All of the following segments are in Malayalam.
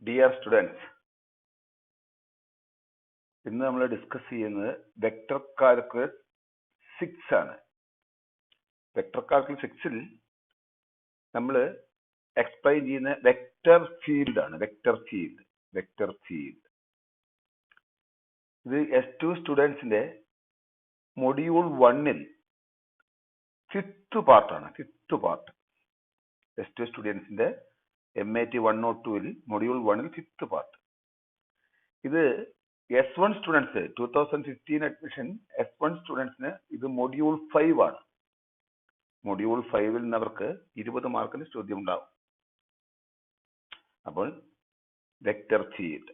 Dear students, ഇന്ന് നമ്മൾ ഡിസ്കസ് ചെയ്യുന്നത് വെക്ടർ കാൽക്കുലസ് 6 ആണ്. വെക്ടർ കാൽക്കുലസ് 6ൽ നമ്മൾ എക്സ്പ്ലെയിൻ ചെയ്യുന്ന വെക്ടർ ഫീൽഡ് ആണ്. വെക്ടർ ഫീൽഡ് ഇത് S2 സ്റ്റുഡൻസിന്റെ മൊഡ്യൂൾ 1ൽ ഫിഫ്ത്ത് പാർട്ടാണ്. S2 സ്റ്റുഡൻസിന്റെ MAT 102ൽ മൊഡ്യൂൾ 1ൽ ഫിഫ്ത്ത് പാർട്ട്. ഇത് S1 സ്റ്റുഡൻസ് 2015 അഡ്മിഷൻ S1 സ്റ്റുഡൻസിന് ഇത് മൊഡ്യൂൾ 5 ആണ്. മൊഡ്യൂൾ 5ൽ നിന്ന് അവർക്ക് 20 മാർക്കിന് ചോദ്യം ഉണ്ടാവും. അപ്പോൾ vector field.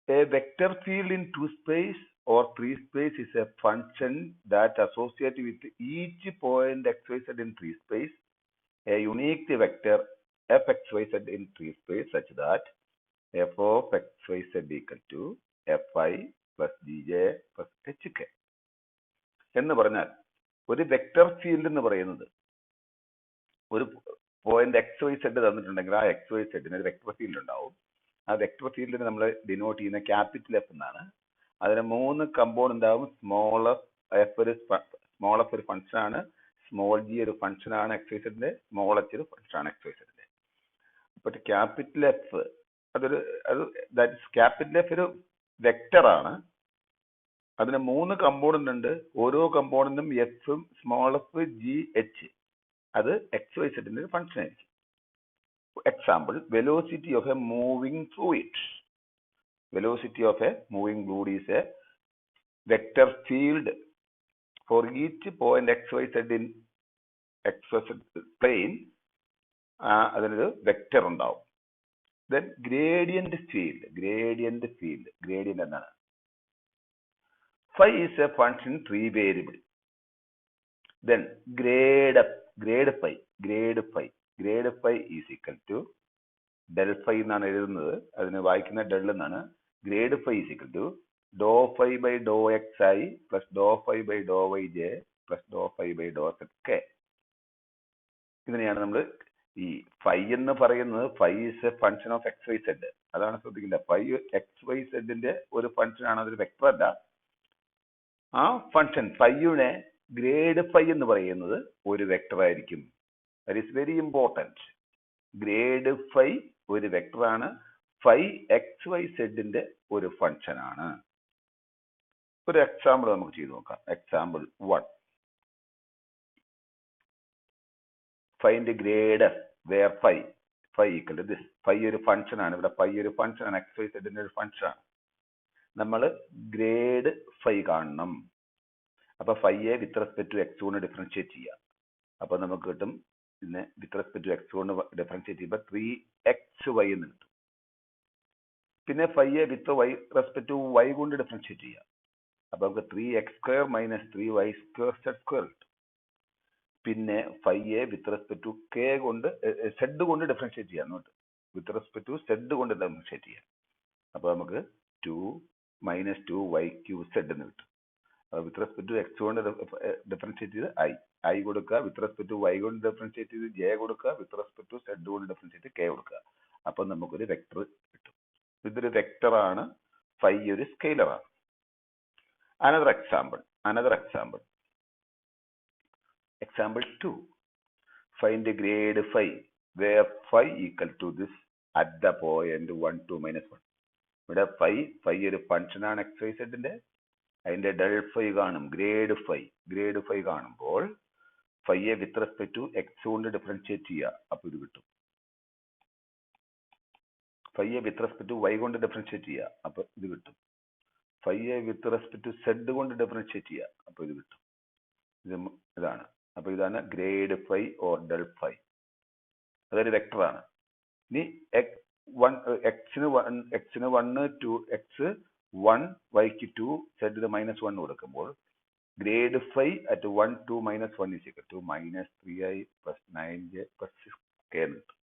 A vector field in 2 space or 3 space is a function that associates with each point xyz in 3 space a unique vector fxyz in 3 space such that f of xyz equal to fi plus gj plus hk. എന്ന് പറഞ്ഞാൽ ഒരു വെക്ടർ ഫീൽഡ് എന്ന് പറയുന്നത് ഒരു പോയിന്റ് xyz തന്നിട്ടുണ്ടെങ്കിൽ ആ xyz ഒരു വെക്ടർ ഫീൽഡ് ഉണ്ടാവും. ആ വെക്ടർ ഫീൽഡിനെ നമ്മൾ ഡിനോട്ട് ചെയ്യുന്ന ക്യാപിറ്റൽ എഫ് എന്നാണ്. അതിന് 3 കമ്പോണന്റ് ആവും. സ്മോൾ എഫ് ഒരു ഫംഗ്ഷൻ ആണ്, സ്മോൾ ജി ഒരു ഫംഗ്ഷൻ ആണ് എക്സ്വൈസഡിന്റെ, സ്മോൾ എച്ച് ഒരു ഫംഗ്ഷൻ ആണ് എക്സ്വൈസഡിന്റെ. അപ്പൊ ക്യാപിറ്റൽ എഫ് ക്യാപിറ്റൽ എഫ് ഒരു വെക്ടർ ആണ്. അതിന് 3 കമ്പോണന്റ് ഉണ്ട്. ഓരോ കമ്പോണന്റും എഫും സ്മോൾ എഫ് ജി എച്ച് അത് എക്സ്വൈസഡിന്റെ ഒരു ഫംഗ്ഷൻ ആയിരിക്കും. Example, velocity of a moving fluid. Velocity of a moving fluid is a vector field for each point xyz in xyz plane. അതിനൊരു വെക്ടർ ഉണ്ടാവും. Then gradient field എന്താണ്? Phi is a function 3 variable. Then grade phi is equal to del phi എന്നാണ് എഴുതുന്നത്. അതിന് വായിക്കുന്ന ഡെൽ എന്നാണ്. Grade phi is equal to dou phi by dou xi plus dou phi by dou yj plus dou phi by dou zk. ഇതിനെയാണ് നമ്മൾ ഈ phi എന്ന് പറയുന്നത്. phi is a function of xyz. അതാണ് ശ്രദ്ധിക്കേണ്ടത്. phi xyz ന്റെ ഒരു ഫംഗ്ഷൻ ആണ്, അതൊരു വെക്ടർ അല്ല. ആ ഫംഗ്ഷൻ phi-യുടെ ഗ്രേഡ് phi എന്ന് പറയുന്നത് ഒരു വെക്ടർ ആയിരിക്കും. That is very important. Grade phi ഒരു വെക്ടർ ആണ്. phi xyz ന്റെ ഒരു ഫംഗ്ഷൻ ആണ്. ഒരു എക്സാമ്പിൾ നമുക്ക് ചെയ്തു നോക്കാം. Example 1. Find grade f where phi equal to this. phi ഒരു ഫംഗ്ഷൻ ആണ്. ഇവിടെ phi ഒരു ഫംഗ്ഷൻ ആണ്, xyz ന്റെ ഒരു ഫംഗ്ഷൻ ആണ്. നമ്മൾ ഗ്രേഡ് phi കാണണം. അപ്പൊ phi-യെ വിത്ത് റെസ്പെക്ട് ടു x കൊണ്ട് ഡിഫറൻഷിയേറ്റ് ചെയ്യാം. അപ്പൊ നമുക്ക് കിട്ടും ഇതിനെ വിത്ത് റെസ്പെക്ട് ടു x കൊണ്ട് ഡിഫറൻഷിയേറ്റ് ചെയ്യുമ്പോൾ 3xy എന്ന് കിട്ടും. പിന്നെ phi-യെ വിത്ത് റെസ്പെക്ട് ടു y കൊണ്ട് ഡിഫറൻഷിയേറ്റ് ചെയ്യാം. അപ്പൊ നമുക്ക് 3x² മൈനസ് 3y² z² കിട്ടും. പിന്നെ phi-യെ വിത്ത് റെസ്പെക്ട് ടു k കൊണ്ട് z കൊണ്ട് ഡിഫറൻഷിയേറ്റ് ചെയ്യാം. വിത്ത് റെസ്പെക്ട് ടു z കൊണ്ട് ഡിഫറൻഷിയേറ്റ് ചെയ്യാം. അപ്പൊ നമുക്ക് 2 മൈനസ് 2y³ എന്ന് കിട്ടും. വിത്ത് റെസ്പെക്ട് ടു x കൊണ്ട് ഡിഫറൻഷിയേറ്റ് ചെയ്ത് i കൊടുക്കുക, വിത്ത് റെസ്പെക്ട് ടു y കൊണ്ട് ഡിഫറൻഷിയേറ്റ് ചെയ്ത് j കൊടുക്കുക, വിത്ത് റെസ്പെക്ട് ടു z കൊണ്ട് ഡിഫറൻഷിയേറ്റ് k കൊടുക്കുക. അപ്പൊ നമുക്കൊരു വെക്ടർ കിട്ടും. ഇതൊരു വെക്ടർ ആണ്. phi ഒരു സ്കെയിലർ ആണ്. Another example. Example 2. Find the grade phi where phi equal to this at the point 1, 2, minus 1. ഇവിടെ phi ഒരു ഫംഗ്ഷൻ ആണ് xyz ന്റെ. അതിന്റെ ഡെൽ phi കാണും. ഗ്രേഡ് phi കാണുമ്പോൾ phi-യെ വിത്ത് റെസ്പെക്ട് ടു x കൊണ്ട് ഡിഫറൻഷിയേറ്റ് ചെയ്യുക. അപ്പൊ ഇത് കിട്ടും. phi-യെ വിത്ത് റെസ്പെക്ട് ടു y കൊണ്ട് ഡിഫറൻഷിയേറ്റ് ചെയ്യുക. അപ്പൊ ഇത് കിട്ടും. phi-യെ വിത്ത് റെസ്പെക്ട് ടു z കൊണ്ട് ഡിഫറൻഷിയേറ്റ് ചെയ്യുക. അപ്പൊ ഇത് കിട്ടും. ഇതാണ്. അപ്പൊ ഇതാണ് grade phi or del phi. അതൊരു വെക്ടർ ആണ്. ഇനി x-ന് 1 2 x 1 y-ക്ക് 2 z മൈനസ് 1 കൊടുക്കുമ്പോൾ grade phi at 1, 2, minus 1 is equal to minus 3i plus 9j plus 6k എന്ന് കിട്ടും.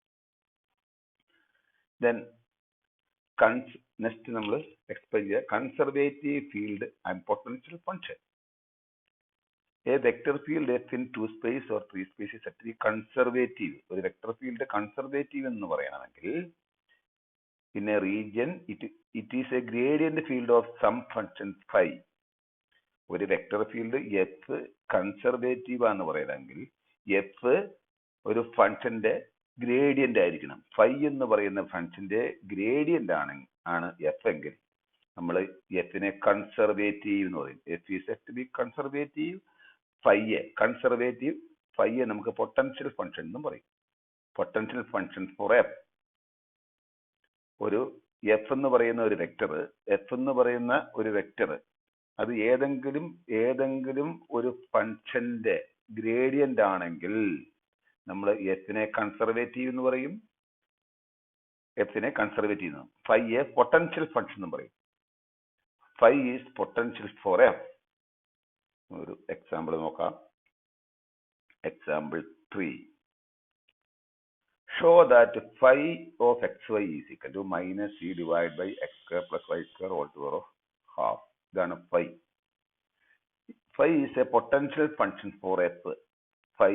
Then നെക്സ്റ്റ് നമ്മൾ എക്സ്പ്ലെയിൻ ചെയ്യുക conservative field and potential function. A vector field F in 2 space or 3 space is said to be conservative. ഒരു വെക്ടർ ഫീൽഡ് കൺസർവേറ്റീവ് എന്ന് പറയണമെങ്കിൽ in a region it is a gradient field of some function phi. ഒരു വെക്ടർ ഫീൽഡ് എഫ് കൺസർവേറ്റീവ് ആണെന്ന് പറയണമെങ്കിൽ എഫ് ഒരു ഫംഗ്ഷന്റെ ഗ്രേഡിയന്റ് ആയിരിക്കണം. ഫൈ എന്ന് പറയുന്ന ഫംഗ്ഷന്റെ ഗ്രേഡിയന്റ് ആണ് എഫ് എങ്കിൽ നമ്മൾ എഫിനെ കൺസർവേറ്റീവ് എന്ന് പറയും. F is said to be conservative. ഫൈയെ നമുക്ക് പൊട്ടൻഷ്യൽ ഫംഗ്ഷൻ എന്നും പറയും. Potential function for F. ഒരു എഫ് എന്ന് പറയുന്ന ഒരു വെക്ടർ അത് ഏതെങ്കിലും ഒരു ഫംഗ്ഷന്റെ ഗ്രേഡിയന്റ് ആണെങ്കിൽ നമ്മൾ എഫിനെ കൺസർവേറ്റീവ് എന്ന് പറയും. ഫൈയെ പൊട്ടൻഷ്യൽ ഫംഗ്ഷൻ എന്ന് പറയും. Phi is potential four F. ഒരു എക്സാമ്പിൾ നോക്കാം. Example 3. Show that phi of xy is equal to minus c divided by x square plus y square whole to the power of half. ഇതാണ് phi. Phi is a potential function for f. Phi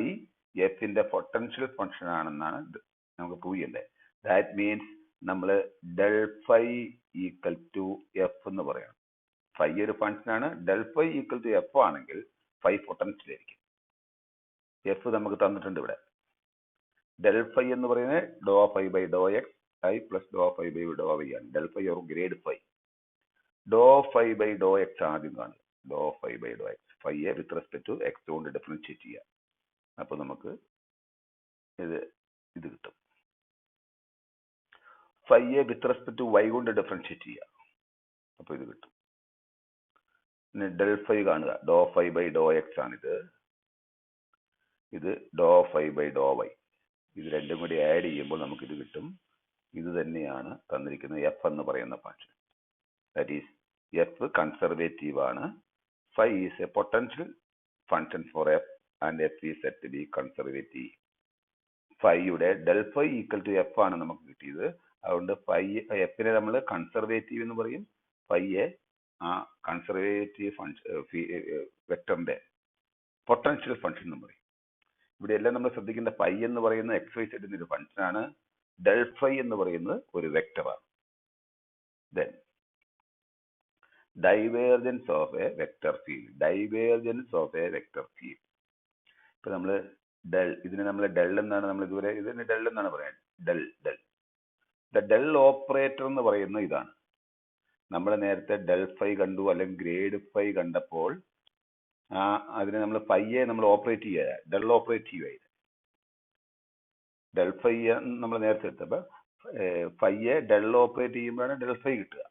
f ന്റെ പൊട്ടൻഷ്യൽ ഫംഗ്ഷൻ ആണെന്നാണ് നമുക്ക് പ്രൂവ് ചെയ്യേണ്ടത്. ദാറ്റ് മീൻസ് നമ്മൾ del phi equal to f എന്ന് പറയണം. phi ഒരു ഫംഗ്ഷൻ ആണ്. del phi equal to f ആണെങ്കിൽ phi പൊട്ടൻഷ്യൽ ആയിരിക്കും. f നമുക്ക് തന്നിട്ടുണ്ട് ഇവിടെ. del phi എന്ന് പറയുന്നത് ഡോ phi by ഡോ x i plus Dr phi by Dr y ആണ്. del phi or grade phi. Dr phi by ഡോ x ആദ്യം കാണുക. ഡോ phi by ഡോ x. phi with respect to x കൊണ്ട് ഡിഫറൻഷിയേറ്റ് ചെയ്യുക. അപ്പൊ നമുക്ക് ഇത് കിട്ടും. phi with respect to y കൊണ്ട് ഡിഫറൻഷിയേറ്റ് ചെയ്യുക. അപ്പൊ ഇത് കിട്ടും. പിന്നെ del phi കാണുക. ഡോ phi by ഡോ x ആണിത്. ഇത് ഡോ phi by ഡോ y. ഇത് രണ്ടും കൂടി ആഡ് ചെയ്യുമ്പോൾ നമുക്ക് ഇത് കിട്ടും. ഇത് തന്നെയാണ് തന്നിരിക്കുന്ന എഫ് എന്ന് പറയുന്ന function. That is F conservative ആണ്. Phi is a potential function for F and F is said to be conservative. ഫൈയുടെ del phi equal to F ആണ് നമുക്ക് കിട്ടിയത്. അതുകൊണ്ട് എഫിനെ നമ്മൾ കൺസർവേറ്റീവ് എന്ന് പറയും. ഫൈയെ ആ കൺസർവേറ്റീവ് വെക്ടറിന്റെ പൊട്ടൻഷ്യൽ ഫംഗ്ഷൻ എന്ന് പറയും. ഇവിടെ എല്ലാം നമ്മൾ ശ്രദ്ധിക്കേണ്ട ഫൈ എന്ന് പറയുന്ന എക്സ് വൈ സെഡിന്റെ ഒരു ഫംഗ്ഷൻ ആണ്. ഡെൽ ഫൈ എന്ന് പറയുന്നത് ഒരു വെക്ടറാണ്. Then divergence of a vector field. ഇപ്പൊ നമ്മള് ഇതിനെ നമ്മൾ ഡെൽ എന്നാണ് നമ്മൾ ഇതുവരെ ഇതിന് ഡെൽ എന്നാണ് പറയുന്നത്. ഡെൽ ഓപ്പറേറ്റർ എന്ന് പറയുന്നത് ഇതാണ്. നമ്മൾ നേരത്തെ ഡെൽ ഫൈ കണ്ടു അല്ലെങ്കിൽ ഗ്രേഡ് ഫൈ കണ്ടപ്പോൾ അതിനെ നമ്മൾ ഫൈയെ നമ്മൾ ഓപ്പറേറ്റ് ചെയ്യുക. ഡെൽ ഓപ്പറേറ്റീവ് ആയത് ഡെൽ ഫൈ നമ്മൾ നേരത്തെ എടുത്തപ്പോ ഫൈയെ ഡെൽ ഓപ്പറേറ്റ് ചെയ്യുമ്പോഴാണ് ഡെൽ ഫൈ കിട്ടുക.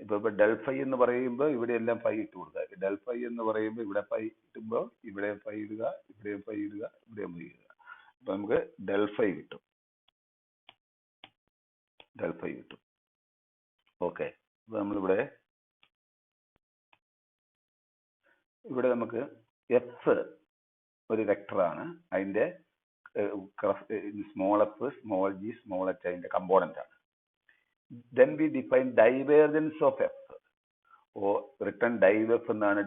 ഇപ്പൊ ഡെൽ ഫൈ എന്ന് പറയുമ്പോൾ ഇവിടെ എല്ലാം ഫൈ ഇട്ട് കൊടുക്കുക. ഡെൽ ഫൈ എന്ന് പറയുമ്പോൾ ഇവിടെ ഫൈ ഇട്ടുമ്പോൾ ഇവിടെ ഫൈ ഇടുക, ഇവിടെയും ഫൈ ഇടുക, ഇവിടെയും ഫൈ ഇടുക. അപ്പൊ നമുക്ക് ഡെൽ ഫൈ കിട്ടും. ഓക്കെ. അപ്പൊ നമ്മളിവിടെ നമുക്ക് എഫ് ഒരു വെക്ടറാണ്. അതിന്റെ small F, small G, small H അതിന്റെ കമ്പോണന്റ് ആണ്. Then we define divergence of f. Return dive F എന്നാണ്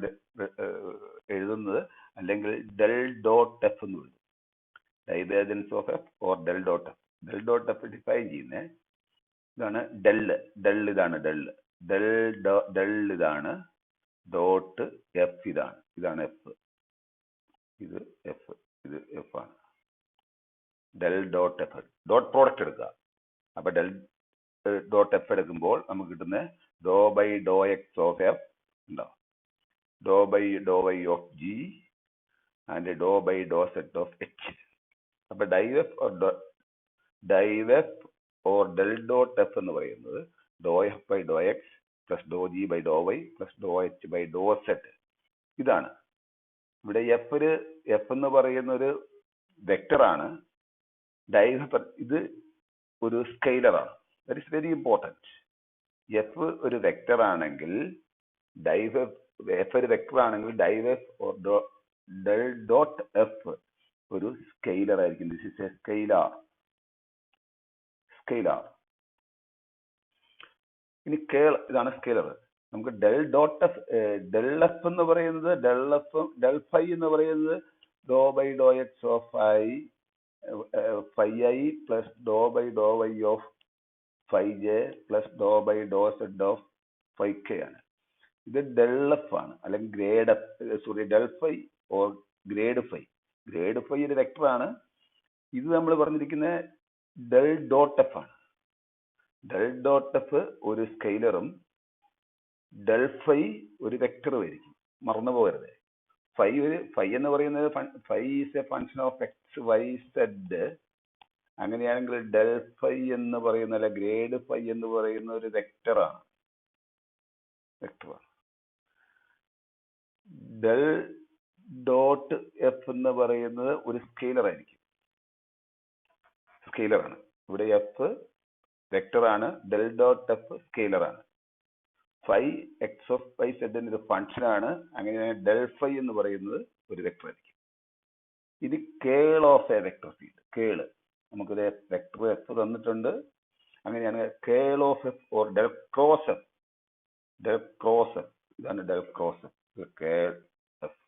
എഴുതുന്നത്, അല്ലെങ്കിൽ ഡെൽ ഡോട്ട് എഫ് എന്ന് എഴുതും. Divergence of F or del dot F. Del dot F define ചെയ്യുന്നത് ഇതാണ്. ഇതാണ് ഇതാണ് ഡോട്ട് എഫ് ഇതാണ് എഫ്. ഇത് എഫ് ആണ്. Del dot F dot product എടുക്കുക. അപ്പൊ ഡെൽ ഡോട്ട് എഫ് എടുക്കുമ്പോൾ നമുക്ക് കിട്ടുന്ന ഡോ by Dr x of F ഉണ്ടാവും, do by do y of G and do by do zed of H. അപ്പൊ div F or del dot F എന്ന് പറയുന്നത് do F by Dr x plus do G by do y plus do H by do zed. ഇതാണ് ഇവിടെ എഫ് എന്ന് പറയുന്ന ഒരു വെക്ടറാണ്. ഇത് ഒരു സ്കെയിലറാണ്. That is very important. F ഒരു വെക്ടർ ആണെങ്കിൽ എഫ് ഒരു വെക്ടർ ആണെങ്കിൽ div F or del dot F ഒരു സ്കെയിലർ ആയിരിക്കും. This is A scalar. ഇനി ഇതാണ് സ്കെയിലർ. നമുക്ക് ഡെൽ ഡോട്ട് എഫ് എന്ന് പറയുന്നത് ഡെൽ ഫൈ എന്ന് പറയുന്നത് do by Dr x of i phi i plus do by do y of phi j plus do by do zed of phi k ആണ്. ഇത് ഡെൽ എഫ് ആണ്, അല്ലെങ്കിൽ grad F, sorry del phi or grad phi. Grad phi ഒരു വെക്ടർ ആണ്. ഇത് നമ്മൾ പറഞ്ഞിരിക്കുന്ന ഡെൽ ഡോട്ട് എഫ് ആണ്. ഡെൽ ഡോട്ട് എഫ് ഒരു സ്കെയിലറും ഡെൽ ഫൈ ഒരു വെക്ടറും ആയിരിക്കും, മറന്നു പോകരുത്. ഫൈ എന്ന് പറയുന്നത് phi is a function of x y z. അങ്ങനെയാണെങ്കിൽ ഡെൽ ഫൈ എന്ന് പറയുന്ന, അല്ല ഗ്രേഡ് ഫൈ എന്ന് പറയുന്ന ഒരു വെക്ടറാണ്. ഡെൽ ഡോട്ട് എഫ് എന്ന് പറയുന്നത് ഒരു സ്കെയിലർ ആയിരിക്കും, സ്കെയിലറാണ്. ഇവിടെ എഫ് വെക്ടർ ആണ്, ഡെൽ ഡോട്ട് എഫ് സ്കെയിലർ ആണ്. ഫൈ എക്സ് ഓഫ് വൈ സെഡിന്റെ ഒരു ഫംഗ്ഷൻ ആണ്. അങ്ങനെയാണ് ഡെൽ ഫൈ എന്ന് പറയുന്നത് ഒരു വെക്ടർ ആയിരിക്കും. ഇത് curl of a vector field. Curl നമുക്കൊരു വെക്ടർ എഫ് തന്നിട്ടുണ്ട്. അങ്ങനെയാണ് curl of F or del cross F. Del cross F, ഇതാണ് del cross F. Curl F,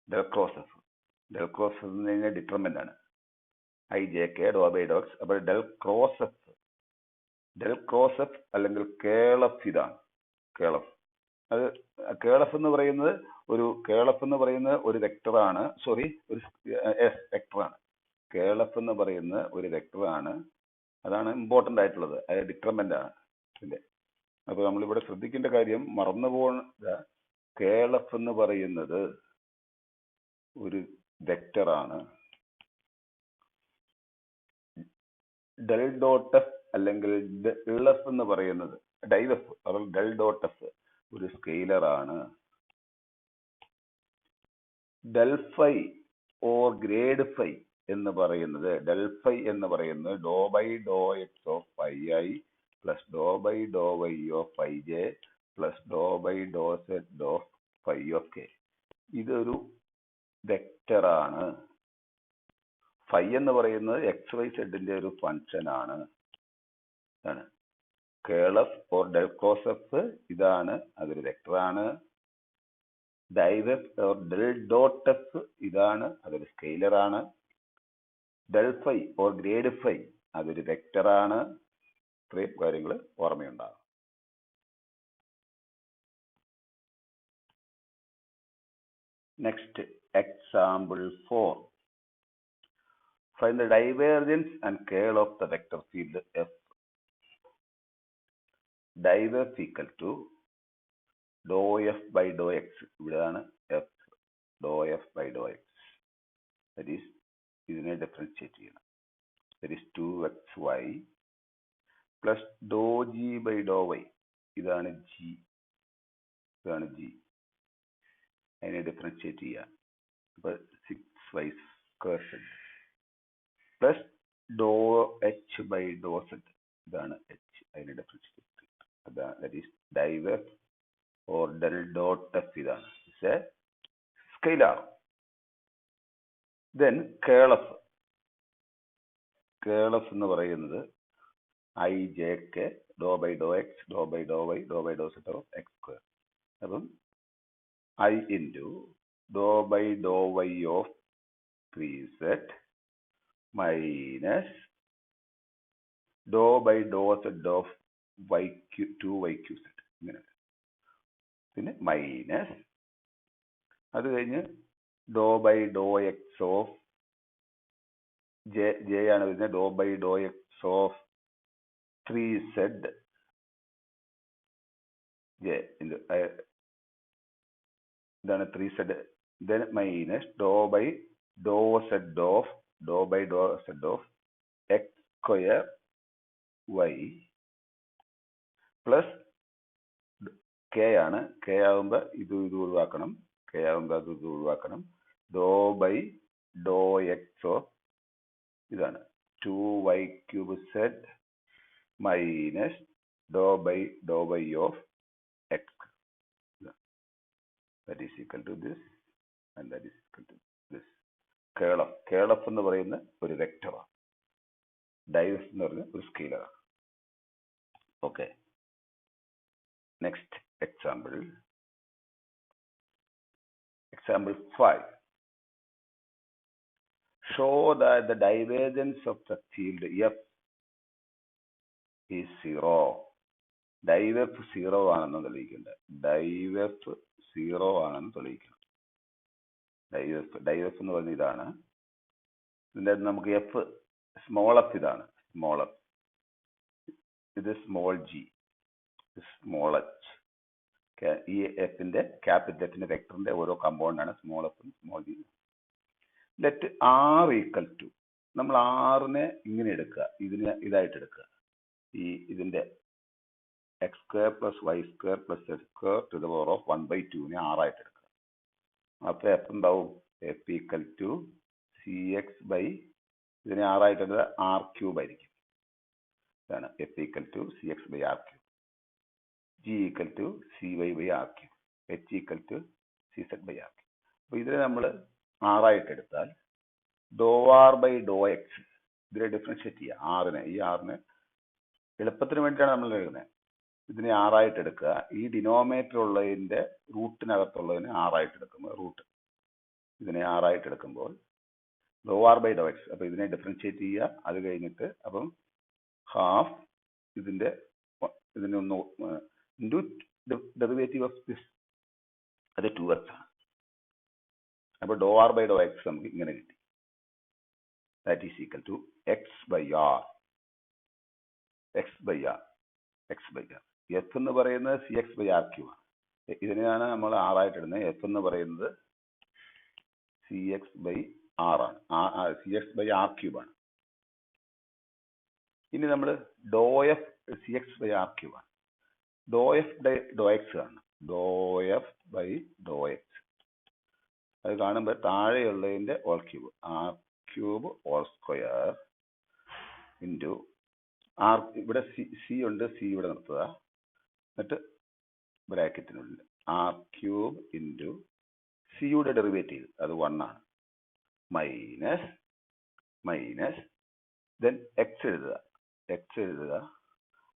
del cross F. Del cross F എന്ന് കഴിഞ്ഞാൽ ഡിറ്റർമിനന്റ് ആണ്, i j k Dr by Dr x. അപ്പോൾ ഡെൽ ക്രോസ് എഫ് അല്ലെങ്കിൽ കേൾ എഫ് ഇതാണ്. കേളഫ് അത് കേളഫ് എന്ന് പറയുന്നത് ഒരു വെക്ടറാണ്. സോറി, ഒരു വെക്ടറാണ്. കേളഫ് എന്ന് പറയുന്ന ഒരു വെക്ടറാണ്. അതാണ് ഇമ്പോർട്ടന്റ് ആയിട്ടുള്ളത്, അത് ഡിറ്റർമിനന്റ് ആണ് ഇതിന്റെ. അപ്പൊ നമ്മളിവിടെ ശ്രദ്ധിക്കേണ്ട കാര്യം, മറന്നു പോകുന്ന, കേളഫ് എന്ന് പറയുന്നത് ഒരു വെക്ടറാണ്. ഡെൽ ഡോട്ട് എഫ് അല്ലെങ്കിൽ ഡെൽ എഫ് എന്ന് പറയുന്നത്, ഡൈവഫ് അല്ലെങ്കിൽ ഡെൽ ഡോട്ട് എഫ് ഒരു സ്കെയിലർ ആണ്. Del phi or grad phi എന്ന് പറയുന്നത്, ഡെൽ ഫൈ എന്ന് പറയുന്നത് do by Dr x of phi i plus do by do y of phi j plus do by do zed of phi of k. ഇതൊരു വെക്ടർ ആണ്. ഫൈ എന്ന് പറയുന്നത് എക്സ് വൈ സെഡിന്റെ ഒരു ഫംഗ്ഷൻ ആണ്. Curl F or del cross F ഇതാണ്, അതൊരു വെക്ടർ ആണ്. Div F or del dot F ഇതാണ്, അതൊരു സ്കെയിലർ ആണ്. Del phi or grad phi അതൊരു വെക്ടർ ആണ്. ഇത്രയും കാര്യങ്ങൾ ഓർമ്മയുണ്ടാകും. Next example 4. Find the divergence and curl of the vector field F. Diverge equal to dou F by dou X. ഇവിടെയാണ് F, dou F by dou X. That is, ഇതിനെ ഡിഫറൻഷിയേറ്റ് ചെയ്യണം. That is 2xy plus dou G by dou Y. ഇതാണ് G. അതിനെ ഡിഫറൻഷിയേറ്റ് ചെയ്യാം. അപ്പൊ 6y square z plus do H by do zed. ഇതാണ് എച്ച്, അതിനെ differentiate. That is diverge or del dot F. ഇതാണ് സ്കെയിലർ. ദെൻ കേൾ എഫ് എന്ന് പറയുന്നത് i j k Dr by Dr x Dr by do y do by do zed of x square. അപ്പം i into do by do y of 3z minus do by do zed of 2yz. ഇങ്ങനെ. പിന്നെ മൈനസ് അത് കഴിഞ്ഞ് do by Dr x of j ആണ് വരുന്നത്, do by Dr x of 3z j ഇതാണ് 3z. Then minus do by do zed of x square y plus k ആണ്. കെ ആകുമ്പോ ഇത് ഒഴിവാക്കണം, do by Dr x of ഇതാണ് 2y cube zed minus do by do y of x. That is equal to this and that is equal to this. Curl F എന്ന് പറയുന്ന ഒരു വെക്ടറാണ്. ഡൈവഫ് എന്ന് പറയുന്ന ഒരു സ്കെയിലറാണ്. Okay, next example 5. Show that the divergence of the field F is 0. Div F 0 ആണെന്ന് തെളിയിക്കേണ്ടത്. Div F 0 ആണെന്ന് തെളിയിക്കണം. Div F എന്ന് പറഞ്ഞ ഇതാണ്. ഇതിന്റെ നമുക്ക് എഫ് സ്മോൾ എഫ് ഇതാണ്. സ്മോൾ എഫ് ഇത് സ്മോൾ ജി, സ്മോൾ എച്ച്. ഈ എഫിന്റെ ക്യാപിറ്റൽ എഫിന്റെ വെക്ടറിന്റെ ഓരോ കമ്പൗണ്ട് ആണ് സ്മോൾ എഫും small g. Let r equal to, നമ്മൾ ആറിനെ ഇങ്ങനെ എടുക്കുക, ഇതിനെ ഇതായിട്ട് എടുക്കുക. ഇതിന്റെ x square plus y square plus z square to the power of 1/2 ആറായിട്ട് എടുക്കുക. അപ്പൊ എഫ് ഉണ്ടാവും f equal to c x by, ഇതിനെ ആറായിട്ട് എടുക്കുക ആർ ക്യൂബ് ആയിരിക്കും. ഇതാണ് f equal to c x by r cube. G equal to c y by r cube. H equal to c Z by r cube. അപ്പൊ ഇതിനെ നമ്മൾ ആറായിട്ട് എടുത്താൽ ഡോ ആർ ബൈ ഡോ എക്സ്, ഇതിനെ ഡിഫറൻഷിയേറ്റ് ചെയ്യുക. ആറിനെ, ഈ ആറിനെ എളുപ്പത്തിന് വേണ്ടിയിട്ടാണ് നമ്മൾ എഴുതുന്നത്. ഇതിനെ ആറായിട്ട് എടുക്കുക. ഈ ഡിനോമിനേറ്റർ ഉള്ളതിന്റെ റൂട്ടിനകത്തുള്ളതിനെ ആറായിട്ട് എടുക്കുമ്പോൾ റൂട്ട്, ഇതിനെ ആറായിട്ട് എടുക്കുമ്പോൾ ഡോ ആർ ബൈ ഡോ എക്സ്. അപ്പൊ ഇതിനെ ഡിഫറൻഷിയേറ്റ് ചെയ്യുക. അത് കഴിഞ്ഞിട്ട് അപ്പം ഹാഫ് ഇതിന്റെ ഒന്ന് ഇൻറ്റു ഡെറിവേറ്റീവ് ഓഫ് ദിസ്, അത് 2x ആണ്. അപ്പൊ do r by Dr x നമുക്ക് ഇങ്ങനെ കിട്ടി. That is equal to x by r. X by r, x by r. F എന്ന് പറയുന്നത് c x by r cube ആണ്. ഇതിനെയാണ് നമ്മൾ ആറായിട്ട് ഇടുന്നത്. എഫ് എന്ന് പറയുന്നത് സി എക്സ് ബൈ ആർ ആണ്, c x by r cube ആണ്. ഇനി നമ്മൾ do F c x by r cube ആണ്. Do F by Dr x ആണ്. Do F by Dr x അത് കാണുമ്പോൾ താഴെയുള്ളതിന്റെ whole cube, r cube whole square into r, ഇവിടെ സി ഉണ്ട്, സി ഇവിടെ നിർത്തുക. എന്നിട്ട് ബ്രാക്കറ്റിനുള്ളിൽ ആർ ക്യൂബ് ഇൻറ്റു സിയുടെ ഡെറിവേറ്റീവ് അത് 1 ആണ്, മൈനസ് മൈനസ് ദെൻ എക്സ് എഴുതുക. എക്സ് എഴുതുക.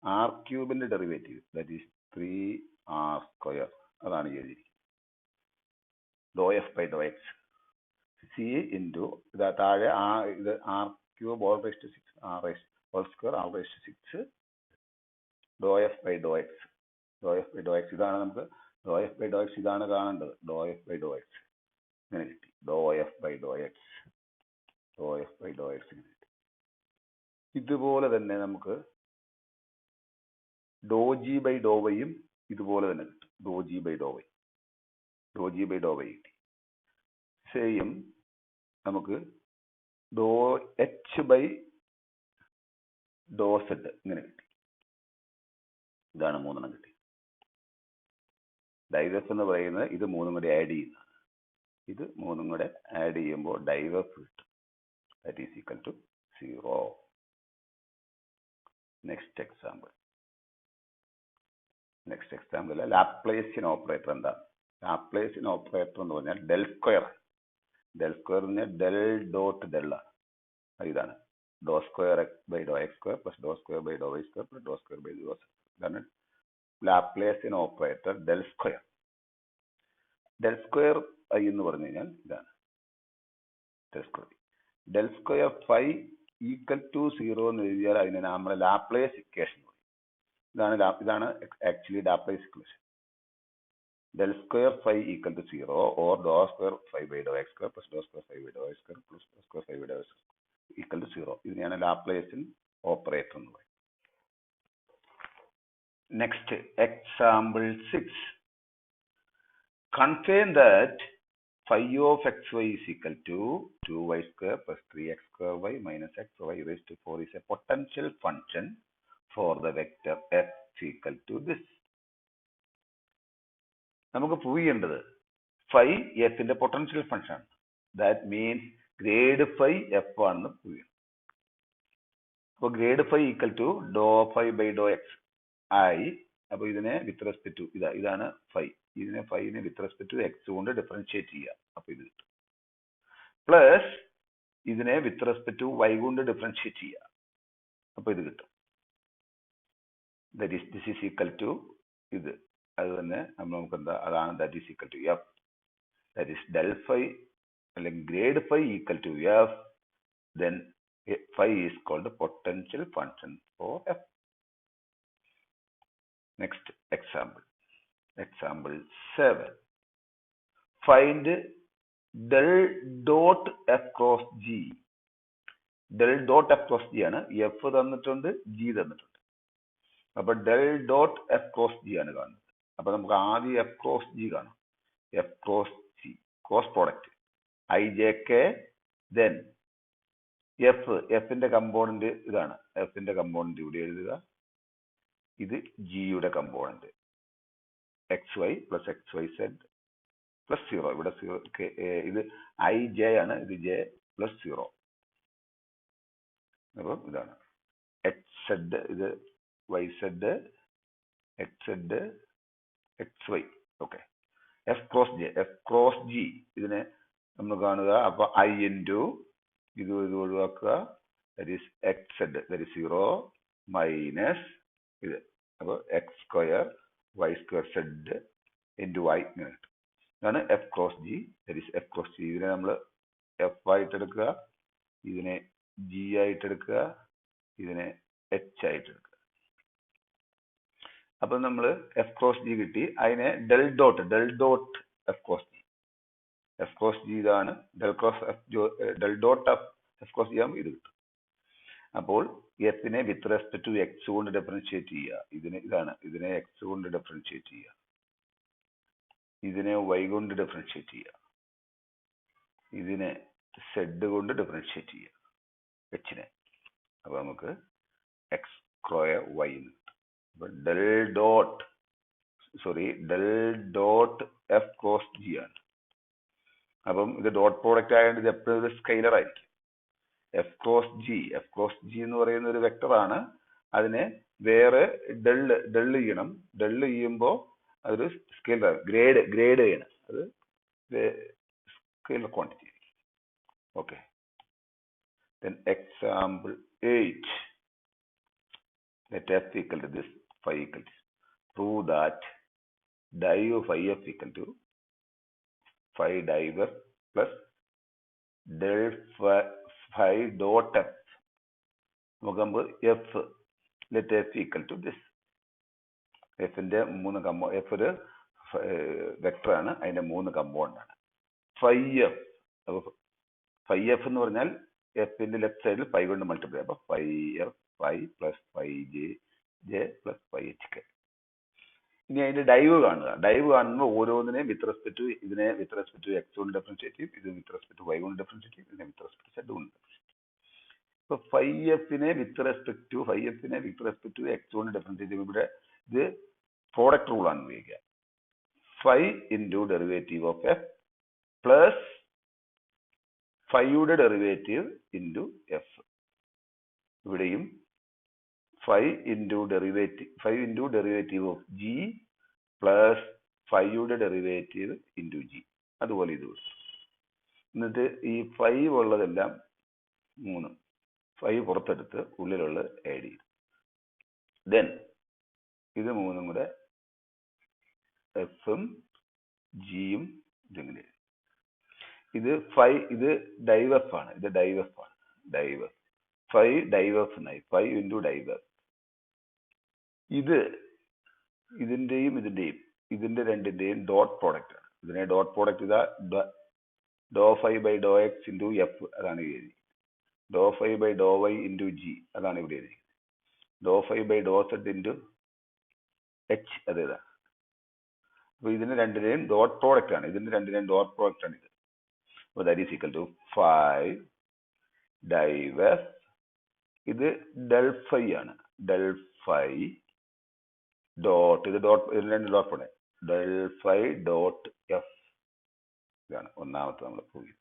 ആർ ക്യൂബിന്റെ derivative that is 3r square, അതാണ് എഴുതിയിരിക്കുന്നത്. Do F by Dr x c into ഇതാ താഴെ ഇത് r cube whole raise to 6 r raise whole square r raise to 6 Dr F by Dr x. Do F by Dr x ഇതാണ് നമുക്ക്, do F by Dr x ഇതാണ് കാണേണ്ടത്. Do F by Dr x ഇങ്ങനെ കിട്ടി. Do F by Dr x, do F by Dr x ഇങ്ങനെ കിട്ടി. ഇതുപോലെ തന്നെ നമുക്ക് ഡോ ജി ബൈ ഡോ വൈയും ഇതുപോലെ തന്നെ കിട്ടും. Do G by do y, do G by do y കിട്ടി. സെയിം നമുക്ക് do H by do zed ഇങ്ങനെ കിട്ടി. ഇതാണ് 3 കിട്ടി. ഡൈവ് എഫ് എന്ന് പറയുന്നത് ഇത് 3 കൂടി ആഡ് ചെയ്യുന്നതാണ്. ഇത് 3 കൂടെ ആഡ് ചെയ്യുമ്പോൾ ഡൈവ് എഫ് കിട്ടും. That is equal to 0. Next example. Next example Laplacian operator എന്താണ്? ലാപ്ലേസിയൻ ഓപ്പറേറ്റർ എന്ന് പറഞ്ഞാൽ ഡെൽ സ്ക്വയർ. ഡെൽ സ്ക്വയർ എന്ന് പറഞ്ഞാൽ ഡെൽ ഡോട്ട് ഡെൽ ആണ്. ഇതാണ് do square x by Dr x square plus Dr square by do y square plus Dr square by Dr x. ഇതാണ് Laplacian operator del square. Del square i എന്ന് പറഞ്ഞു കഴിഞ്ഞാൽ ഇതാണ് del square. Del square phi equal to 0 എന്ന് എഴുതിയാൽ അതിനെ നമ്മുടെ ലാപ്ലേസ് ഇക്വേഷൻ പറയും. ഇതാണ് actually Laplace equation. Del square phi equal to 0 or do square phi by Dr x square plus Dr square phi by Dr x square plus Dr square phi by Dr x equal to 0. ഇതിനെയാണ് ലാപ്ലേസിയൻ ഓപ്പറേറ്റർ എന്ന് പറയുന്നത്. Next example 6. Confirm that phi of xy is equal to 2y square plus 3x square y minus xy raised to 4 is a potential function for the vector f equal to this. നമുക്ക് പ്രൂവ് ചെയ്യേണ്ടത് ഫൈ എഫിന്റെ പൊട്ടൻഷ്യൽ ഫംഗ്ഷൻ ആണ്. That means grad phi f ആണെന്ന് പ്രൂവ് ചെയ്യണം. അപ്പോൾ ഗ്രേഡ് ഫൈ ഈക്വൽ ടു ഡോ ഫൈ ബൈ ഡോ എക്സ് ആയി. അപ്പൊ ഇതിനെ വിത്ത് റെസ്പെക്ട് ടു ഇതാണ് ഫൈ. ഇതിനെ ഫൈനെ വിത്ത് റെസ്പെക്ട് ടു എക്സ് കൊണ്ട് ഡിഫറൻഷിയേറ്റ് ചെയ്യുക. അപ്പൊ ഇത് കിട്ടും. പ്ലസ് ഇതിനെ വിത്ത് റെസ്പെക്ട് ടു വൈ കൊണ്ട് ഡിഫറൻഷിയേറ്റ് ചെയ്യുക. അപ്പൊ ഇത് കിട്ടും. ദിസ് ഈസ് ഈക്വൽ ടു ഇത് അത് തന്നെ നമുക്ക് എന്താ അതാണ് that is equal to F. That is del phi അല്ലെങ്കിൽ grad phi equal to F. Then phi is called the potential function for f. Next example. Example 7. Find del dot f cross g. Del dot f cross g ആണ് f തന്നിട്ടുണ്ട് g തന്നിട്ടുണ്ട്. അപ്പൊ del dot f cross g ആണ് കാണുന്നത്. അപ്പൊ നമുക്ക് ആദ്യം f cross g കാണാം. f cross g cross product ijk, then എഫിന്റെ കമ്പോണന്റ് ഇതാണ്. എഫിന്റെ കമ്പോണന്റ് ഇവിടെ എഴുതുക. ഇത് ജിയുടെ component x y plus x y z plus 0. ഇവിടെ ഇത് ഐ ജെ ആണ്. ഇത് ജെ പ്ലസ് 0. അപ്പം ഇതാണ് എക്സ് സെഡ്, ഇത് y z, x z, x y. Okay. F cross j, f cross g ഇതിനെ നമ്മൾ കാണുക. അപ്പൊ ഐ ഇൻറ്റു ഇത് ഒഴിവാക്കുക. That is x z, that is 0 minus ഇത്. അപ്പോൾ x square y square z into y ഇങ്ങനെ കിട്ടും. ഇതാണ് f cross g. That is f cross g. ഇതിനെ നമ്മൾ എഫ് ആയിട്ട് എടുക്കുക, ഇതിനെ ജി ആയിട്ട് എടുക്കുക, ഇതിനെ എച്ച് ആയിട്ട് എടുക്കുക. അപ്പൊ നമ്മൾ എഫ് ക്രോസ് ജി കിട്ടി. അതിനെ del dot F cross G. F cross G ഇതാണ്. Del dot F cross G ആകുമ്പോൾ ഇത് കിട്ടും. അപ്പോൾ എഫിനെ വിത്ത് റെസ്പെക്ട് ടു എക്സ് കൊണ്ട് ഡിഫറൻഷിയേറ്റ് ചെയ്യുക. ഇതിനെ എക്സ് കൊണ്ട് ഡിഫറൻഷിയേറ്റ് ചെയ്യുക. ഇതിനെ വൈ കൊണ്ട് ഡിഫറൻഷിയേറ്റ് ചെയ്യുക. ഇതിനെ സെഡ് കൊണ്ട് ഡിഫറൻഷിയേറ്റ് ചെയ്യുക എച്ചിനെ. അപ്പൊ നമുക്ക് എക്സ് സ്ക്വയർ വൈ എന്ന് കിട്ടും. അപ്പൊ del dot F cross G ആണ്. അപ്പം ഇത് ഡോട്ട് പ്രോഡക്റ്റ് ആയതുകൊണ്ട് ഇത് എപ്പോഴും ഒരു സ്കെയിലർ ആയിരിക്കും. എഫ് ക്രോസ് ജി എന്ന് പറയുന്ന ഒരു വെക്ടർ ആണ്. അതിനെ വേറെ ഡെൽ ചെയ്യണം. ഡെൽ ചെയ്യുമ്പോൾ അതൊരു സ്കെയിലർ ഗ്രേഡ് ചെയ്യണം. അത് സ്കെയിലർ ക്വാണ്ടിറ്റി ആയിരിക്കും. Okay. Then example 8. Let f equal to this, phi equal to this. Prove that div phi f equal to phi div f plus del phi dot f. നമുക്ക് f let f equal to this. എഫിന്റെ 3 കമ്പോ, എഫ് ഒരു വെക്ടർ ആണ്. അതിന്റെ 3 കമ്പോണന്റ് ആണ്. Phi F. അപ്പൊ ഫൈ എഫ് എന്ന് പറഞ്ഞാൽ എഫിന്റെ ലെഫ്റ്റ് സൈഡിൽ ഫൈ കൊണ്ട് മൾട്ടിപ്ലൈ. അപ്പൊ phi F phi plus phi j plus phi H K. ഇനി അതിന്റെ ഡൈവ് കാണുക. ഡൈവ് കാണുമ്പോൾ ഓരോന്നിനെയും വിത്ത് റെസ്പെക്ട് ടു ഇതിനെ വിത്ത് റെസ്പെക്ട് ടു എക്സ് കൊണ്ട് ഡിഫറൻഷിയേറ്റ് ചെയ്യും, ഇത് വിത്ത് റെസ്പെക്ട് ടു വൈ കൊണ്ട് ഡിഫറൻഷിയേറ്റ് ചെയ്യും, ഇതിനെ വിത്ത് റെസ്പെക്ട് ടു സെഡ് കൊണ്ട് ഡിഫറൻഷിയേറ്റ്. ഇപ്പൊ ഫൈ എഫിനെ വിത്ത് റെസ്പെക്ട് ടു എക്സ് കൊണ്ട് ഡിഫറൻഷിയേറ്റ് ചെയ്യുമ്പോൾ ഇവിടെ ഇത് പ്രോഡക്റ്റ് റൂൾ ആണ് ഉപയോഗിക്കുക. Phi into derivative of F plus ഫൈയുടെ ഡെറിവേറ്റീവ് ഇൻറ്റു എഫ്. ഇവിടെയും phi into derivative of G plus ഫൈയുടെ ഡെറിവേറ്റീവ് ഇൻറ്റു ജി. അതുപോലെ ഇത് വരും. എന്നിട്ട് ഈ ഫൈ ഉള്ളതെല്ലാം 3 ഫൈ പുറത്തെടുത്ത് ഉള്ളിലുള്ളത് ആഡ് ചെയ്യും. ദെൻ ഇത് 3 കൂടെ എഫും ജിയും ഇതിങ്ങനെ. ഇത് ഫൈ, ഇത് ഡൈവ് എഫ് ആണ്. ഡൈവ് ഫൈ ഡൈവ് എഫ് എന്നായി. Phi into div F. ഇതിന്റെ രണ്ടിന്റെയും ഡോട്ട് പ്രോഡക്റ്റ് ആണ്. ഇതിനെ ഡോട്ട് പ്രോഡക്റ്റ് ഇതാ do phi by Dr x into F, അതാണ് എഴുതി. Do phi by do y into G, അതാണ് ഇവിടെ എഴുതി. Do phi by do zed into H, അതേതാ. അപ്പൊ ഇതിന് രണ്ടിന്റെയും ഡോട്ട് പ്രോഡക്റ്റ് ആണ്. ഇത്. So that is equal to phi div f. ഇത് del phi ആണ്. del phi dot, ഇത് ഡോട്ട്, ഇതിൽ 2 ഡോട്ട് ആണ്. del phi dot f. ഇതാണ് ഒന്നാമത്തെ നമ്മൾ പ്രൂവ് ചെയ്തു.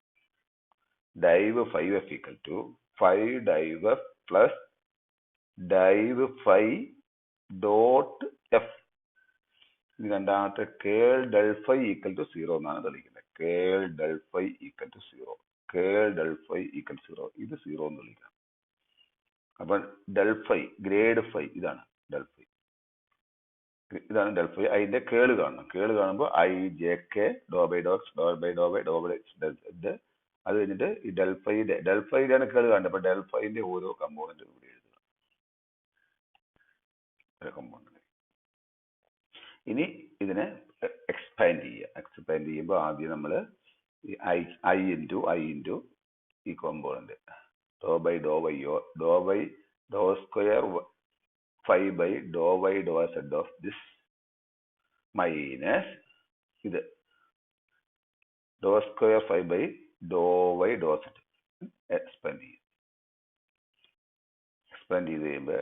div phi f equal to phi div f plus div phi dot f. ഇത് രണ്ടാമത്തെ കേൾ del phi equal to 0 എന്നാണ് തെളിയിക്കുന്നത്. കേൾ del phi equal to 0. ഇത് 0 എന്ന് തെളിയിക്കണം. അപ്പൊ del phi ഗ്രേഡ് phi ഇതാണ് del phi. ഇതാണ് ഡെൽ ഫൈ. അതിന്റെ കേള് കാണണം. കേള് കാണുമ്പോൾ i j k Dr by Dr x Dr by ഡോ ബൈ ഡോ ബൈ ഇത്. അത് കഴിഞ്ഞിട്ട് ഈ ഡെൽ ഫൈയിലാണ് കേള് കാണുന്നത്. അപ്പൊ ഡെൽ ഫൈന്റെ ഓരോ കമ്പോണന്റ് കൂടി എഴുതുക. കമ്പോണന്റ്. ഇനി ഇതിനെ എക്സ്പാൻഡ് ചെയ്യുക. എക്സ്പാൻഡ് ചെയ്യുമ്പോൾ ആദ്യം നമ്മൾ ഐ ഇൻറ്റു ഈ കോമ്പോണന്റ് ഡോ ബൈ ഡോ ബൈ ഡോ square 5 by dou y dou z of this minus ഇത് dou square 5 by dou y dou z expand ചെയ്യും. എക്സ്പാൻഡ് ചെയ്ത് കഴിയുമ്പോൾ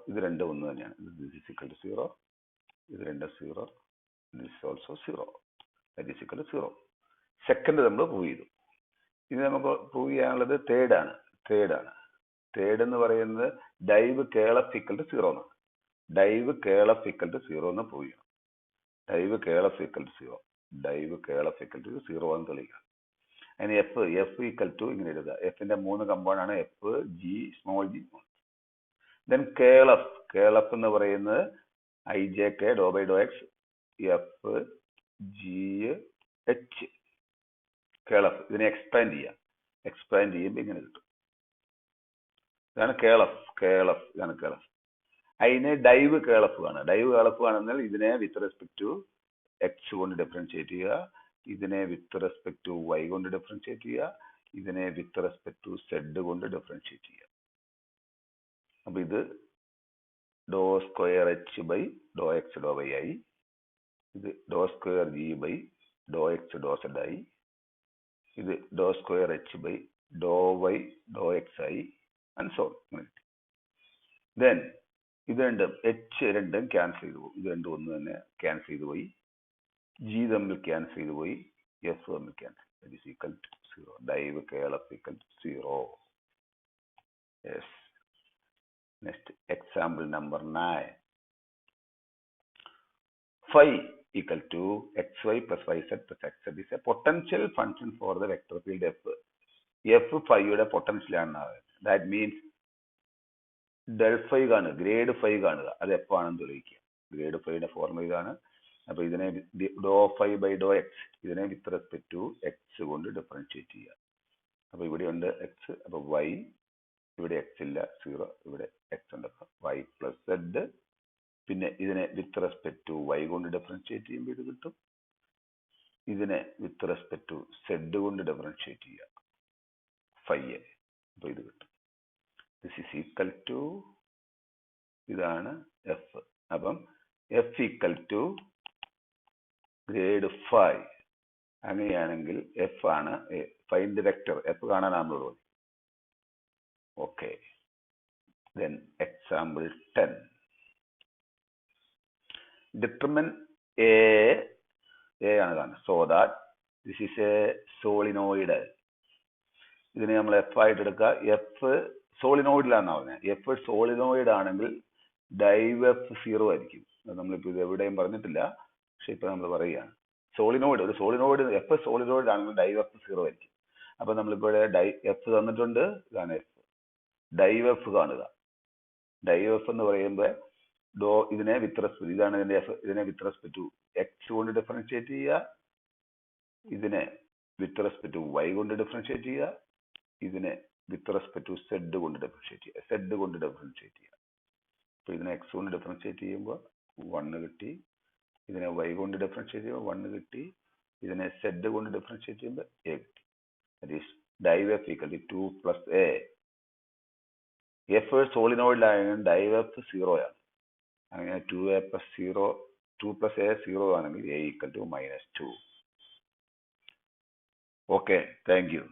ഇത് രണ്ടും ഒന്ന് തന്നെയാണ്. this is equal to 0. ഇത് രണ്ടും 0. this is also 0. that is equal to 0. Second നമ്മൾ പ്രൂവ് ചെയ്തു. ഇത് നമുക്ക് പ്രൂവ് ചെയ്യാനുള്ളത് തേർഡ് ആണ്. തേർഡ് എന്ന് പറയുന്നത് ഡൈവ് കേളഫ് ഈക്വൽ ടു 0 എന്നാണ്. ഡൈവ് കേളഫ് ഈക്വൽ ടു 0 എന്ന് പ്രൂവ് ചെയ്യണം. ഡൈവ് കേളഫ് ഈക്വൽ ടു 0 എന്ന് തെളിയിക്കണം. അതിന് എഫ് ഈക്വൽ ടു ഇങ്ങനെ എഴുതുക. എഫിന്റെ 3 കമ്പോണന്റ് ആണ് F, G, small G. Then curl F എന്ന് പറയുന്നത് i j k Dr by Dr x F G H. Curl F. ഇതിനെ എക്സ്പാൻഡ് ചെയ്യുക. എക്സ്പാൻഡ് ചെയ്യുമ്പോൾ ഇങ്ങനെ കിട്ടും. ഇതാണ് കേളഫ്. അതിന് ഡൈവ് കേളഫ് ആണ്. ഡൈവ് കേളഫ് ആണെന്നാൽ ഇതിനെ വിത്ത് റെസ്പെക്ട് ടു എക്സ് കൊണ്ട് ഡിഫറൻഷിയേറ്റ് ചെയ്യുക, ഇതിനെ വിത്ത് റെസ്പെക്ട് ടു വൈ കൊണ്ട് ഡിഫറൻഷിയേറ്റ് ചെയ്യുക, ഇതിനെ വിത്ത് റെസ്പെക്ട് ടു സെഡ് കൊണ്ട് ഡിഫറൻഷിയേറ്റ് ചെയ്യുക. അപ്പൊ ഇത് do square H by Dr x do y ആയി. ഇത് do square G by Dr x do zed ആയി. ഇത് do square H by do y do x ആയി. ആൻഡ് സോ ദെൻ ഇത് രണ്ടും എച്ച് രണ്ടും ക്യാൻസൽ ചെയ്തു പോകും. ഇത് രണ്ടും ഒന്ന് തന്നെ ക്യാൻസൽ ചെയ്തു പോയി. ജി തമ്മിൽ ക്യാൻസൽ ചെയ്തു പോയി. എഫ് തമ്മിൽ cancel. That is equal to 0. Div curl F equal to 0. Yes. Next example number 9. Phi equal to xy plus yz plus xz is a potential function for the vector field f. F phi യുടെ പൊട്ടൻഷ്യൽ ആണ്. ദാറ്റ് മീൻസ് ഡെൽ ഫൈ കാണുക, ഗ്രേഡ് ഫൈ കാണുക. അത് എപ്പോൾ ആണെന്ന് തെളിയിക്കുക. ഗ്രേഡ് ഫൈയുടെ ഫോർമുല ഇതാണ്. അപ്പൊ ഇതിനെ ഡോ ഫൈ ബൈ ഡോ എക്സ്, ഇതിനെ വിത്ത് റെസ്പെക്ട് ടു എക്സ് കൊണ്ട് ഡിഫറൻഷിയേറ്റ് ചെയ്യുക. അപ്പൊ ഇവിടെ ഉണ്ട് എക്സ്. അപ്പൊ വൈ, ഇവിടെ എക്സ് ഇല്ല, 0. ഇവിടെ എക്സ് ഉണ്ട്. Y plus zed. പിന്നെ ഇതിനെ വിത്ത് റെസ്പെക്ട് ടു വൈ കൊണ്ട് ഡിഫറൻഷിയേറ്റ് ചെയ്യുമ്പോൾ ഇത് കിട്ടും. ഇതിനെ വിത്ത് റെസ്പെക്ട് ടു സെഡ് കൊണ്ട് ഡിഫറൻഷിയേറ്റ് ചെയ്യുക ഫൈയെ. അപ്പൊ ഇത് കിട്ടും. ദിസ് ഈസ് ഈക്വൽ ടു, ഇതാണ് എഫ്. അപ്പം F equal to grad phi. അങ്ങനെയാണെങ്കിൽ എഫ് ആണ് ഫൈൻഡ് ദി വെക്ടർ. എഫ് കാണാനാണുള്ളത്. Okay. Then example 10. Determine A ആണ് കാണുന്നത്. So that this is a solenoid. ഇതിനെ നമ്മൾ എഫ് ആയിട്ട് എടുക്കുക. എഫ് സോളിനോയിഡിലാണെന്ന് പറഞ്ഞത്. എഫ് സോളിനോയിഡ് ആണെങ്കിൽ ഡൈവ് എഫ് 0 ആയിരിക്കും. അത് നമ്മളിപ്പോൾ ഇത് എവിടെയും പറഞ്ഞിട്ടില്ല, പക്ഷെ ഇപ്പൊ നമ്മൾ പറയുകയാണ്. ഒരു സോളിനോയിഡ് എഫ് സോളിനോയിഡ് ആണെങ്കിൽ ഡൈവ് എഫ് 0 ആയിരിക്കും. അപ്പൊ നമ്മളിപ്പോൾ എഫ് തന്നിട്ടുണ്ട്. ഇതാണ് എഫ്. ഡൈവ് എഫ് കാണുക. ഡൈവ് എഫ് എന്ന് പറയുമ്പോൾ ഇതിനെ വിത്ത് റെസ്പെക്ട്, ഇതാണ് ഇതിന്റെ എഫ്. ഇതിനെ വിത്ത് റെസ്പെക്ട് ടു എക്സ് കൊണ്ട് ഡിഫറൻഷിയേറ്റ് ചെയ്യുക, ഇതിനെ വിത്ത് റെസ്പെക്ട് ടു വൈ കൊണ്ട് ഡിഫറൻഷിയേറ്റ് ചെയ്യുക, ഇതിനെ വിത്ത് റെസ്പെക്ട് ടു സെഡ് കൊണ്ട് ഡിഫറൻഷിയേറ്റ് ചെയ്യുക. അപ്പൊ ഇതിനെ എക്സ് കൊണ്ട് ഡിഫറൻഷിയേറ്റ് ചെയ്യുമ്പോൾ 1 കിട്ടി. ഇതിനെ വൈ കൊണ്ട് ഡിഫറൻഷിയേറ്റ് ചെയ്യുമ്പോൾ 1 കിട്ടി. ഇതിനെ സെഡ് കൊണ്ട് ഡിഫറൻഷിയേറ്റ് ചെയ്യുമ്പോൾ എ കിട്ടി. That is div F equal to 2 plus A. F സോളിനോയിഡിലാണെങ്കിൽ ഡൈവ് എഫ് 0 ആണ്. അങ്ങനെ 2a plus 0, 2 plus a 0 ആണെങ്കിൽ a equal to -2. Okay, thank you.